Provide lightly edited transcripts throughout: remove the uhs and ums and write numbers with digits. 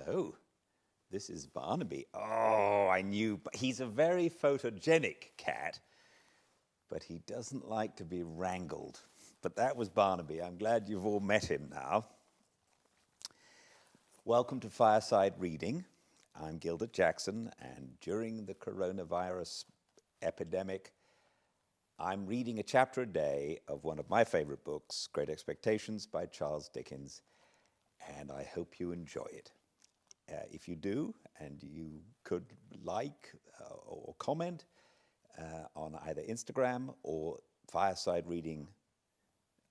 So, this is Barnaby. Oh, I knew. He's a very photogenic cat, but he doesn't like to be wrangled. But that was Barnaby. I'm glad you've all met him now. Welcome to Fireside Reading. I'm Gildart Jackson, and during the coronavirus epidemic, I'm reading a chapter a day of one of my favorite books, Great Expectations by Charles Dickens, and I hope you enjoy it. If you do, and you could like or comment on either Instagram or Fireside Reading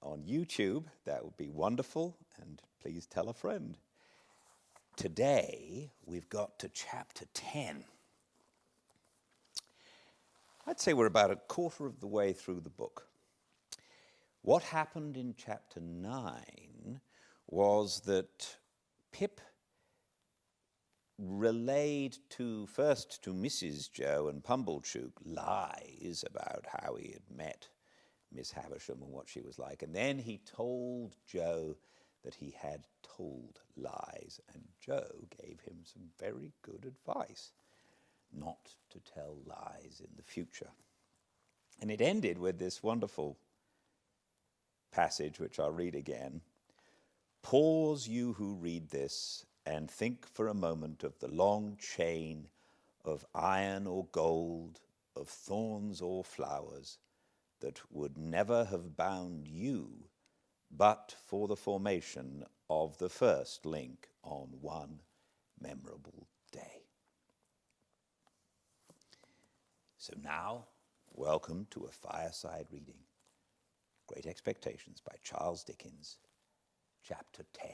on YouTube, that would be wonderful, and please tell a friend. Today, we've got to chapter 10. I'd say we're about a quarter of the way through the book. What happened in chapter 9 was that Pip relayed first to Mrs. Joe and Pumblechook lies about how he had met Miss Havisham and what she was like. And then he told Joe that he had told lies, and Joe gave him some very good advice not to tell lies in the future. And it ended with this wonderful passage, which I'll read again. Pause, you who read this, and think for a moment of the long chain of iron or gold, of thorns or flowers, that would never have bound you but for the formation of the first link on one memorable day. So now, welcome to a Fireside Reading. Great Expectations by Charles Dickens, Chapter 10.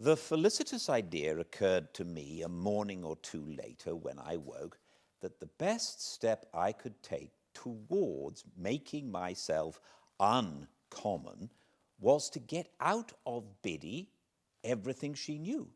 The felicitous idea occurred to me a morning or two later when I woke that the best step I could take towards making myself uncommon was to get out of Biddy everything she knew.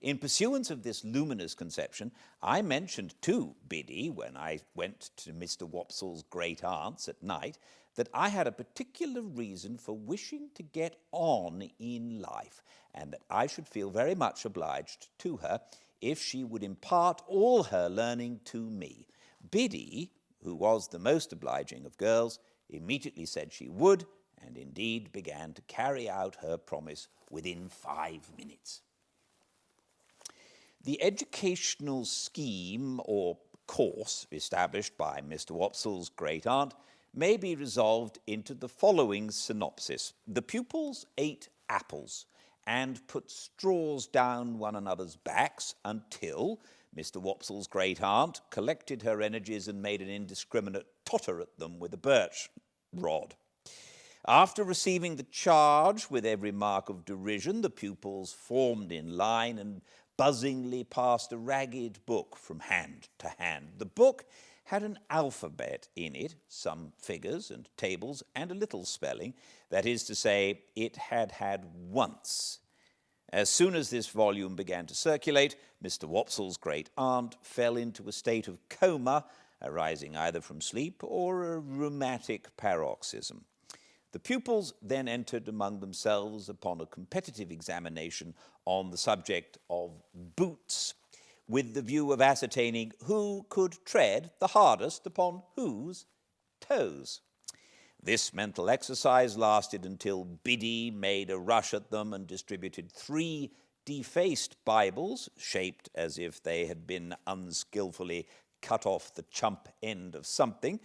In pursuance of this luminous conception, I mentioned to Biddy, when I went to Mr. Wopsle's great-aunt's at night, that I had a particular reason for wishing to get on in life, and that I should feel very much obliged to her if she would impart all her learning to me. Biddy, who was the most obliging of girls, immediately said she would, and indeed began to carry out her promise within 5 minutes. The educational scheme or course established by Mr. Wopsle's great-aunt may be resolved into the following synopsis. The pupils ate apples and put straws down one another's backs until Mr. Wopsle's great-aunt collected her energies and made an indiscriminate totter at them with a birch rod. After receiving the charge with every mark of derision, the pupils formed in line and buzzingly passed a ragged book from hand to hand. The book had an alphabet in it, some figures and tables, and a little spelling. That is to say, it had had once. As soon as this volume began to circulate, Mr. Wopsle's great-aunt fell into a state of coma, arising either from sleep or a rheumatic paroxysm. The pupils then entered among themselves upon a competitive examination on the subject of boots, with the view of ascertaining who could tread the hardest upon whose toes. This mental exercise lasted until Biddy made a rush at them and distributed 3 defaced Bibles, shaped as if they had been unskillfully cut off the chump end of something,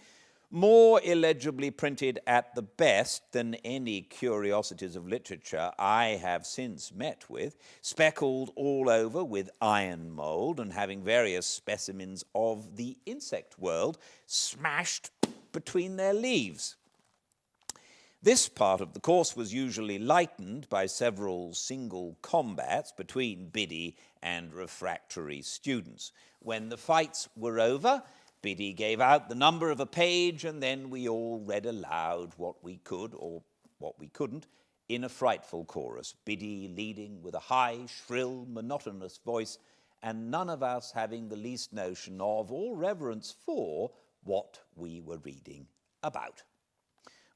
more illegibly printed at the best than any curiosities of literature I have since met with, speckled all over with iron mould and having various specimens of the insect world smashed between their leaves. This part of the course was usually lightened by several single combats between Biddy and refractory students. When the fights were over, Biddy gave out the number of a page, and then we all read aloud what we could or what we couldn't in a frightful chorus, Biddy leading with a high, shrill, monotonous voice, and none of us having the least notion of or reverence for what we were reading about.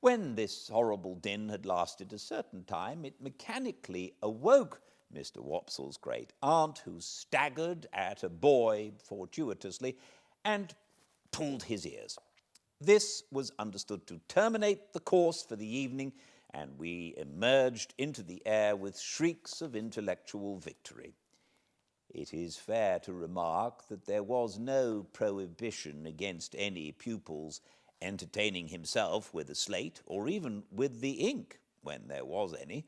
When this horrible din had lasted a certain time, it mechanically awoke Mr. Wopsle's great aunt, who staggered at a boy fortuitously and pulled his ears. This was understood to terminate the course for the evening, and we emerged into the air with shrieks of intellectual victory. It is fair to remark that there was no prohibition against any pupil's entertaining himself with a slate or even with the ink, when there was any,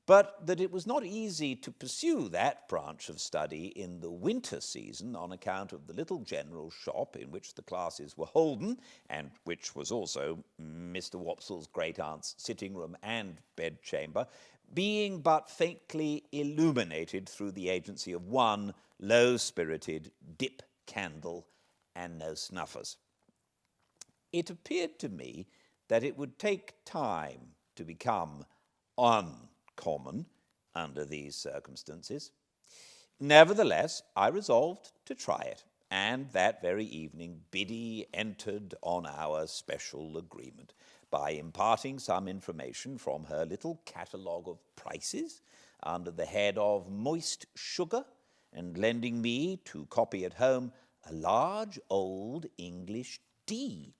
but that it was not easy to pursue that branch of study in the winter season on account of the little general shop in which the classes were holden, and which was also Mr. Wopsle's great-aunt's sitting-room and bedchamber, being but faintly illuminated through the agency of one low-spirited dip candle and no snuffers. It appeared to me that it would take time to become uncommon under these circumstances. Nevertheless, I resolved to try it, and that very evening Biddy entered on our special agreement by imparting some information from her little catalogue of prices under the head of moist sugar, and lending me to copy at home a large old English D,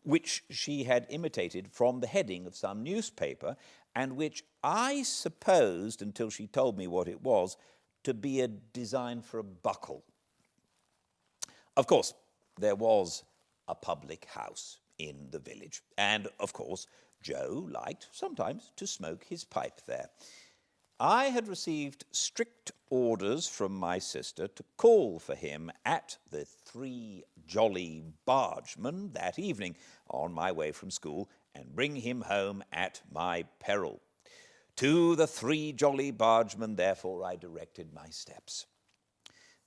which she had imitated from the heading of some newspaper, and which I supposed, until she told me what it was, to be a design for a buckle. Of course, there was a public house in the village, and, of course, Joe liked sometimes to smoke his pipe there. I had received strict orders from my sister to call for him at the Three Jolly Bargemen that evening on my way from school, and bring him home at my peril. To the Three Jolly Bargemen, therefore, I directed my steps.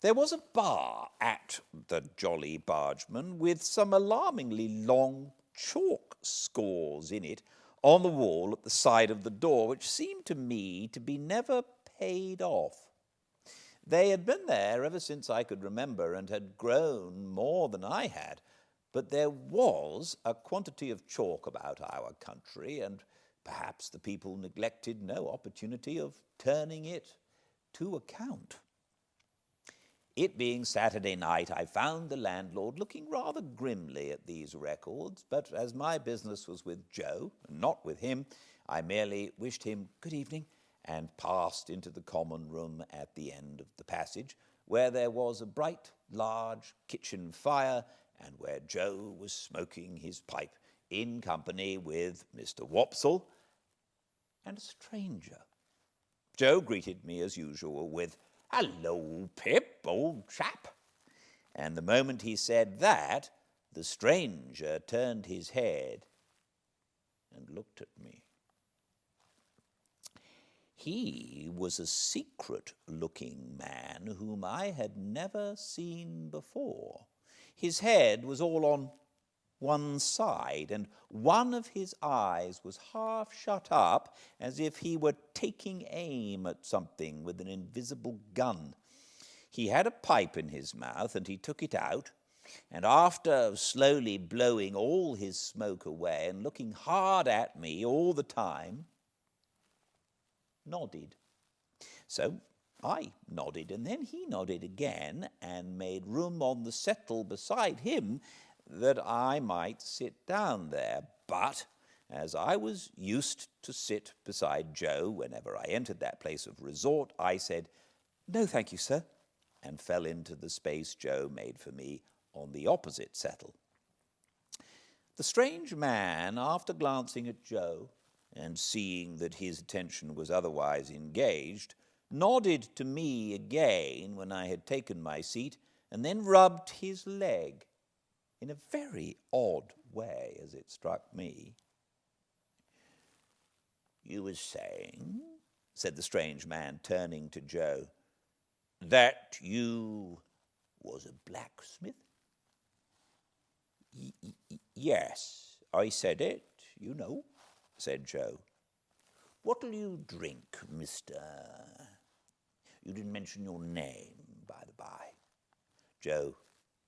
There was a bar at the Jolly Bargemen with some alarmingly long chalk scores in it on the wall at the side of the door, which seemed to me to be never paid off. They had been there ever since I could remember, and had grown more than I had, but there was a quantity of chalk about our country, and perhaps the people neglected no opportunity of turning it to account. It being Saturday night, I found the landlord looking rather grimly at these records, but as my business was with Joe, and not with him, I merely wished him good evening, and passed into the common room at the end of the passage, where there was a bright, large kitchen fire, and where Joe was smoking his pipe in company with Mr. Wopsle and a stranger. Joe greeted me as usual with, "Hello, Pip, old chap." And the moment he said that, the stranger turned his head and looked at me. He was a secret-looking man whom I had never seen before. His head was all on one side, and one of his eyes was half shut up, as if he were taking aim at something with an invisible gun. He had a pipe in his mouth, and he took it out, and after slowly blowing all his smoke away and looking hard at me all the time, nodded. So I nodded, and then he nodded again, and made room on the settle beside him that I might sit down there. But as I was used to sit beside Joe whenever I entered that place of resort, I said, "No, thank you, sir," and fell into the space Joe made for me on the opposite settle. The strange man, after glancing at Joe and seeing that his attention was otherwise engaged, nodded to me again when I had taken my seat, and then rubbed his leg in a very odd way, as it struck me. "You was saying," said the strange man, turning to Joe, "that you was a blacksmith?" Yes, I said it, you know," said Joe. "What'll you drink, mister? You didn't mention your name, by the by." Joe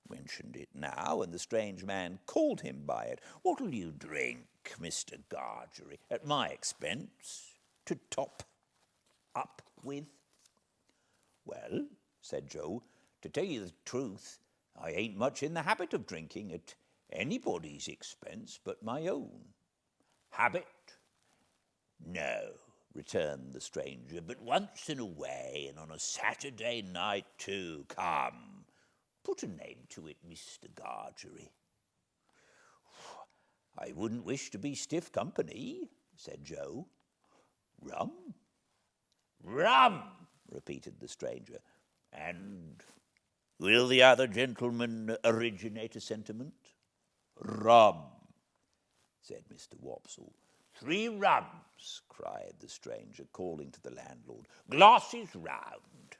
mentioned it now, and the strange man called him by it. "What'll you drink?" Mr. Gargery, at my expense, to top up with? Well, said Joe, to tell you the truth, I ain't much in the habit of drinking at anybody's expense but my own. Habit? No, returned the stranger, but once in a way, and on a Saturday night too. Come, put a name to it, Mr. Gargery. I wouldn't wish to be stiff company, said Joe. Rum? Rum, repeated the stranger. And will the other gentleman originate a sentiment? Rum, said Mr. Wopsle. 3 rums, cried the stranger, calling to the landlord. Glasses round.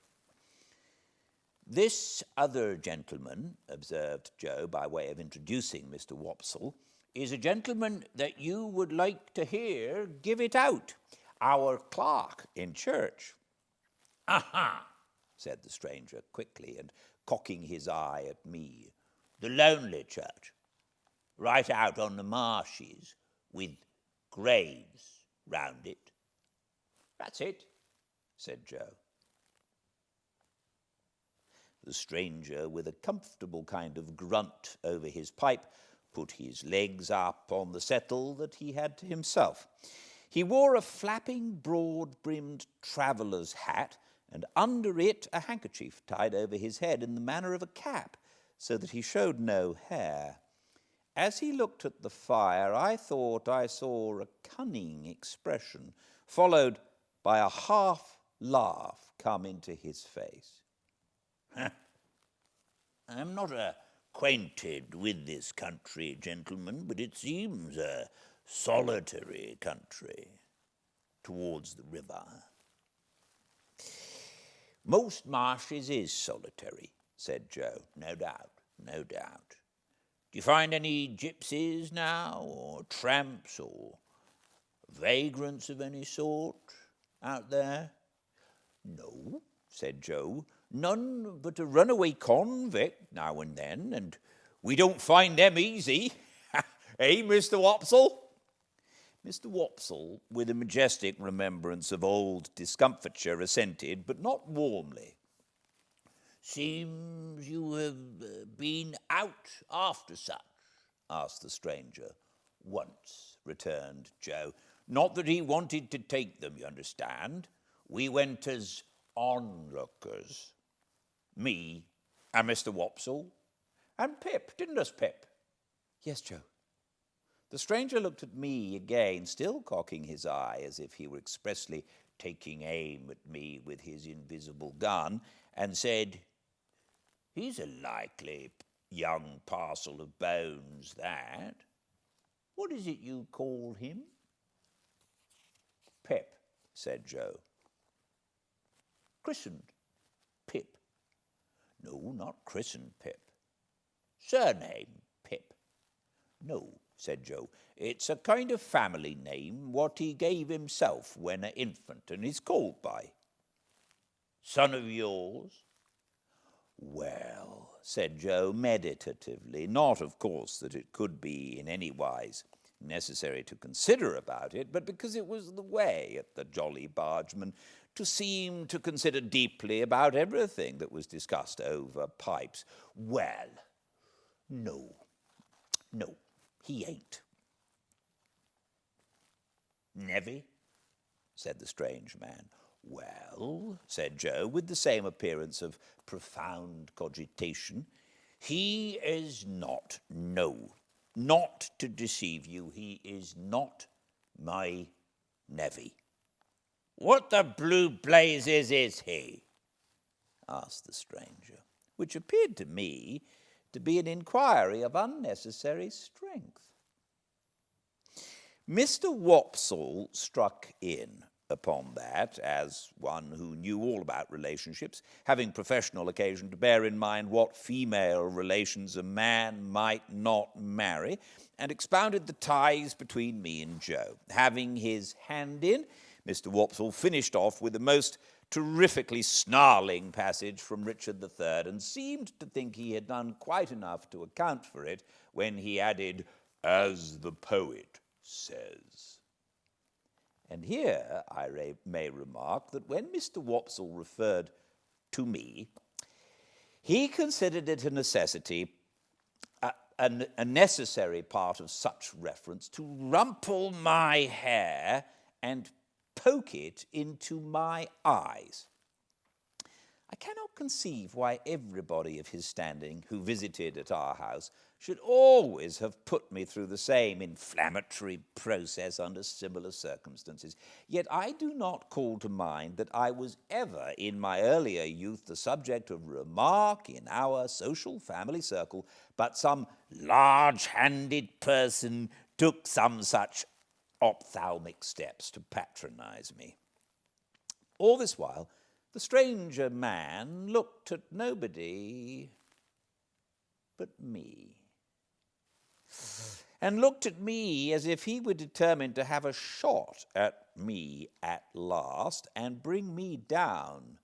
This other gentleman, observed Joe by way of introducing Mr. Wopsle, is a gentleman that you would like to hear give it out, our clerk in church. Aha, said the stranger quickly and cocking his eye at me. The lonely church, right out on the marshes, with graves round it. That's it, said Joe. The stranger, with a comfortable kind of grunt over his pipe, put his legs up on the settle that he had to himself. He wore a flapping, broad-brimmed traveller's hat, and under it a handkerchief tied over his head in the manner of a cap, so that he showed no hair. As he looked at the fire, I thought I saw a cunning expression, followed by a half-laugh come into his face. I'm not acquainted with this country, gentlemen, but it seems a solitary country towards the river. Most marshes is solitary, said Joe. No doubt, no doubt. Do you find any gypsies now, or tramps, or vagrants of any sort out there? No, said Joe. None but a runaway convict now and then, and we don't find them easy. Eh, Mr. Wopsle? Mr. Wopsle, with a majestic remembrance of old discomfiture, assented, but not warmly. Seems you have been out after such, asked the stranger. Once, returned Joe. Not that he wanted to take them, you understand. We went as onlookers. Me and Mr. Wopsle and Pip, didn't us, Pip? Yes, Joe. The stranger looked at me again, still cocking his eye as if he were expressly taking aim at me with his invisible gun, and said, He's a likely young parcel of bones, that. What is it you call him? Pip, said Joe. Christened Pip. No, not christened Pip. Surname Pip. No, said Joe. It's a kind of family name what he gave himself when an infant and is called by. Son of yours? Well, said Joe meditatively, not, of course, that it could be in any wise necessary to consider about it, but because it was the way at the Jolly Bargemen to seem to consider deeply about everything that was discussed over pipes. Well, no, he ain't. Nevy? Said the strange man. Well, said Joe, with the same appearance of profound cogitation, he is not, no, not to deceive you, he is not my nevy. What the blue blazes is he? Asked the stranger, which appeared to me to be an inquiry of unnecessary strength. Mr. Wopsle struck in upon that, as one who knew all about relationships, having professional occasion to bear in mind what female relations a man might not marry, and expounded the ties between me and Joe. Having his hand in, Mr. Wopsle finished off with a most terrifically snarling passage from Richard III, and seemed to think he had done quite enough to account for it when he added, as the poet says. And here I may remark that when Mr. Wopsle referred to me, he considered it a necessity, a necessary part of such reference, to rumple my hair and poke it into my eyes. I cannot conceive why everybody of his standing who visited at our house should always have put me through the same inflammatory process under similar circumstances. Yet I do not call to mind that I was ever in my earlier youth the subject of remark in our social family circle, but some large-handed person took some such ophthalmic steps to patronize me. All this while, the stranger man looked at nobody but me, and looked at me as if he were determined to have a shot at me at last and bring me down.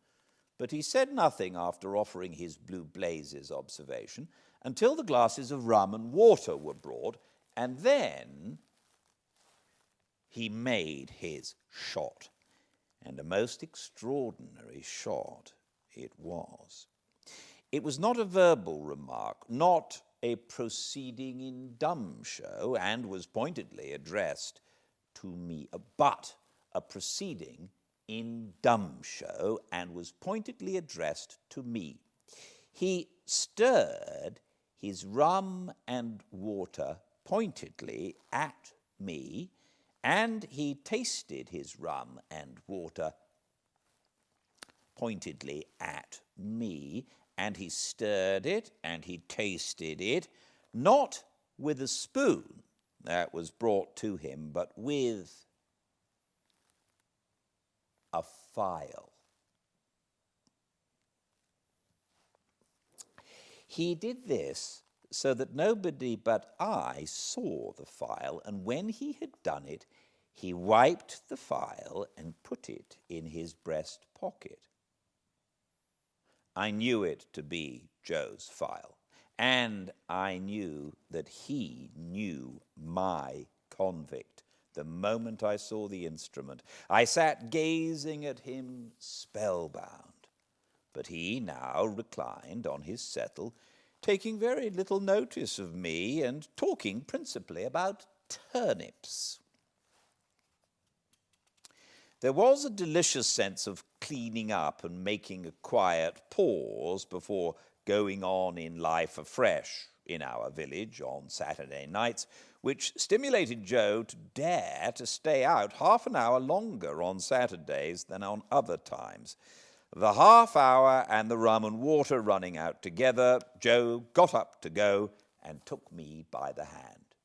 But he said nothing after offering his blue blazes observation until the glasses of rum and water were brought, and then he made his shot. And a most extraordinary shot it was. It was not a verbal remark, not a proceeding in dumb show, and was pointedly addressed to me, but a proceeding in dumb show, and was pointedly addressed to me. He stirred his rum and water pointedly at me, and he tasted his rum and water pointedly at me, and he stirred it, and he tasted it, not with a spoon that was brought to him, but with a file. He did this so that nobody but I saw the file, and when he had done it, he wiped the file and put it in his breast pocket. I knew it to be Joe's file, and I knew that he knew my convict the moment I saw the instrument. I sat gazing at him spellbound, but he now reclined on his settle, taking very little notice of me and talking principally about turnips. There was a delicious sense of cleaning up and making a quiet pause before going on in life afresh in our village on Saturday nights, which stimulated Joe to dare to stay out half an hour longer on Saturdays than on other times. The half hour and the rum and water running out together, Joe got up to go and took me by the hand.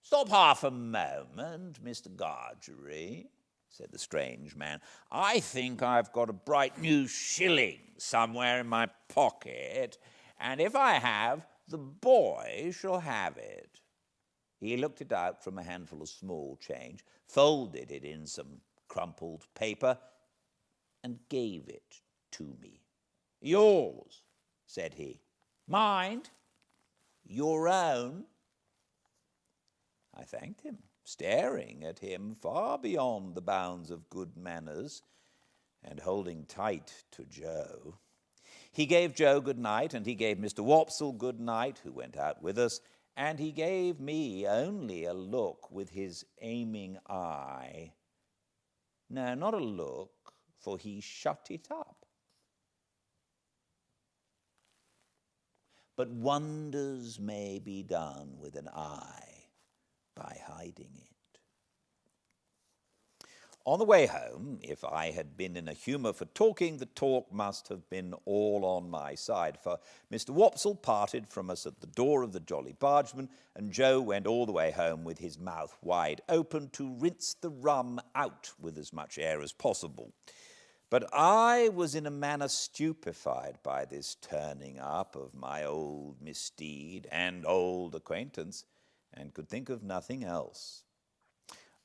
"Stop half a moment, Mr. Gargery," said the strange man. "I think I've got a bright new shilling somewhere in my pocket, and if I have, the boy shall have it." He looked it out from a handful of small change, folded it in some crumpled paper, and gave it to me. "Yours," said he. "Mind, your own." I thanked him, staring at him far beyond the bounds of good manners, and holding tight to Joe. He gave Joe good night, and he gave Mr. Wopsle good night, who went out with us, and he gave me only a look with his aiming eye. No, not a look, for he shut it up. But wonders may be done with an eye by hiding it. On the way home, if I had been in a humour for talking, the talk must have been all on my side, for Mr. Wopsle parted from us at the door of the Jolly Bargemen, and Joe went all the way home with his mouth wide open to rinse the rum out with as much air as possible. But I was in a manner stupefied by this turning up of my old misdeed and old acquaintance, and could think of nothing else.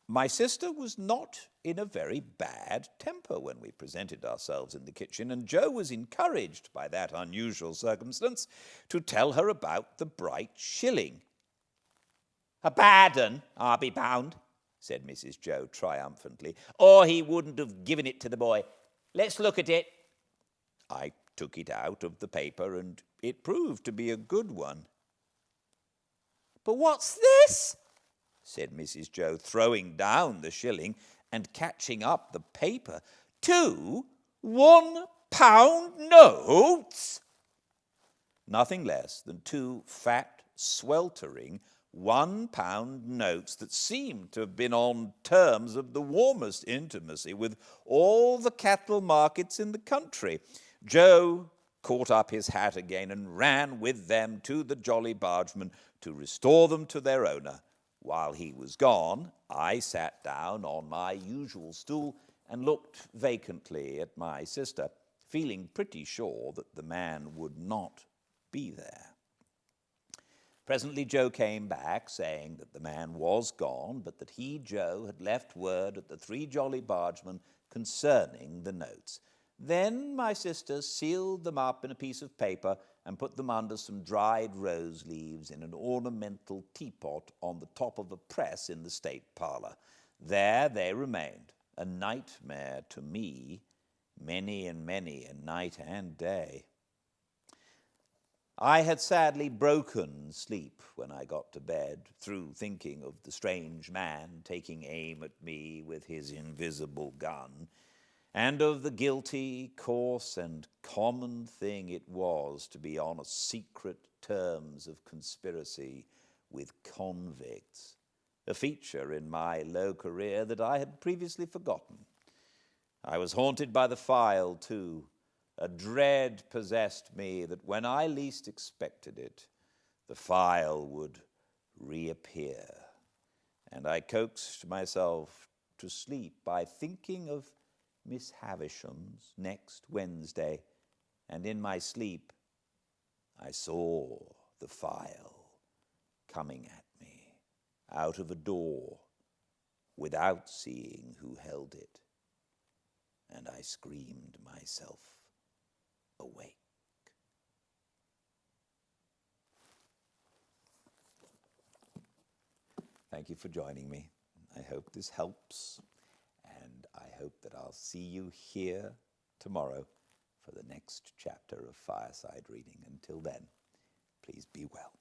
My sister was not in a very bad temper when we presented ourselves in the kitchen, and Joe was encouraged by that unusual circumstance to tell her about the bright shilling. A bad un, I'll be bound, said Mrs. Joe triumphantly, or he wouldn't have given it to the boy. Let's look at it. I took it out of the paper, and it proved to be a good one. But what's this? Said Mrs. Joe, throwing down the shilling and catching up the paper. 2 £1 notes? Nothing less than 2 fat, sweltering £1 notes that seemed to have been on terms of the warmest intimacy with all the cattle markets in the country. Joe caught up his hat again and ran with them to the Jolly Bargemen to restore them to their owner. While he was gone, I sat down on my usual stool and looked vacantly at my sister, feeling pretty sure that the man would not be there. Presently Joe came back, saying that the man was gone, but that he, Joe, had left word at the 3 Jolly Bargemen concerning the notes. Then my sister sealed them up in a piece of paper and put them under some dried rose leaves in an ornamental teapot on the top of a press in the state parlour. There they remained, a nightmare to me, many and many a night and day. I had sadly broken sleep when I got to bed, through thinking of the strange man taking aim at me with his invisible gun, and of the guilty, coarse, and common thing it was to be on a secret terms of conspiracy with convicts, a feature in my low career that I had previously forgotten. I was haunted by the file, too. A dread possessed me that when I least expected it, the file would reappear, and I coaxed myself to sleep by thinking of Miss Havisham's next Wednesday, and in my sleep I saw the file coming at me out of a door without seeing who held it, and I screamed myself awake. Thank you for joining me. I hope this helps, and I hope that I'll see you here tomorrow for the next chapter of Fireside Reading. Until then, please be well.